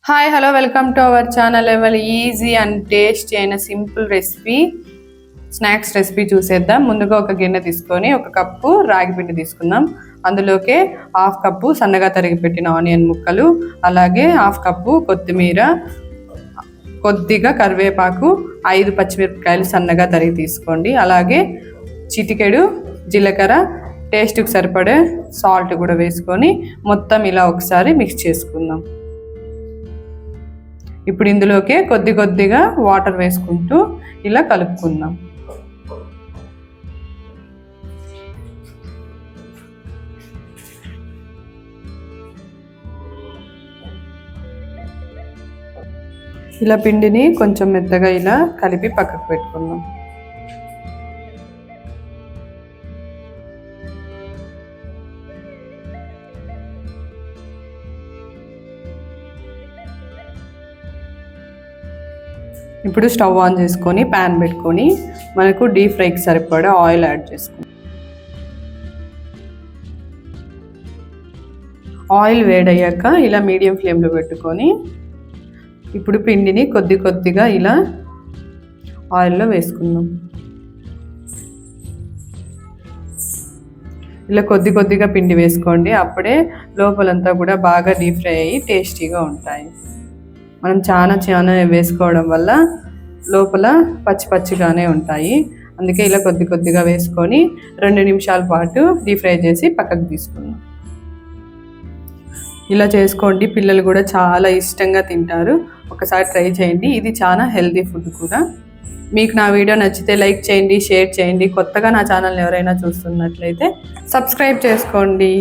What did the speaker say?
Hi hello welcome to our channel. ఎవరి easy and tasty అయిన simple recipe snacks recipe చూసేద్దాం. ముందుగా ఒక గిన్నె తీసుకొని ఒక కప్పు రాగి పిండి తీసుకుందాం. అందులోకి హాఫ్ కప్పు సన్నగా తరిగి పెట్టిన ఆనియన్ ముక్కలు, అలాగే హాఫ్ కప్పు కొత్తిమీర, కొద్దిగా కరివేపాకు, 5 పచ్చిమిరపకాయలు సన్నగా తరిగి తీసుకోండి. అలాగే చిటికెడు జీలకర్ర, టేస్ట్కి సరిపడే సాల్ట్ కూడా వేసుకొని మొత్తం ఇలా ఒకసారి మిక్స్ చేసుకుందాం. ఇప్పుడు ఇందులోకి కొద్దిగా వాటర్ వేసుకుంటూ ఇలా కలుపుకుందాం. ఇలా పిండిని కొంచెం మెత్తగా ఇలా కలిపి పక్కకు పెట్టుకుందాం. ఇప్పుడు స్టవ్ ఆన్ చేసుకొని ప్యాన్ పెట్టుకొని మనకు డీప్ ఫ్రైకి సరిపడా ఆయిల్ యాడ్ చేసుకుందాం. ఆయిల్ వేడయ్యాక ఇలా మీడియం ఫ్లేమ్లో పెట్టుకొని ఇప్పుడు పిండిని కొద్దిగా ఇలా ఆయిల్లో వేసుకుందాం. ఇలా కొద్దిగా పిండి వేసుకోండి, అప్పుడే లోపలంతా కూడా బాగా డీప్ ఫ్రై అయ్యి టేస్టీగా ఉంటాయి. మనం చాలా వేసుకోవడం వల్ల లోపల పచ్చిగానే ఉంటాయి. అందుకే ఇలా కొద్దిగా వేసుకొని 2 నిమిషాల పాటు డీప్ ఫ్రై చేసి పక్కకు తీసుకుందాం. ఇలా చేసుకోండి, పిల్లలు కూడా చాలా ఇష్టంగా తింటారు. ఒకసారి ట్రై చేయండి. ఇది చాలా హెల్తీ ఫుడ్ కూడా. మీకు నా వీడియో నచ్చితే లైక్ చేయండి, షేర్ చేయండి. కొత్తగా నా ఛానల్ ఎవరైనా చూస్తున్నట్లయితే సబ్స్క్రైబ్ చేసుకోండి.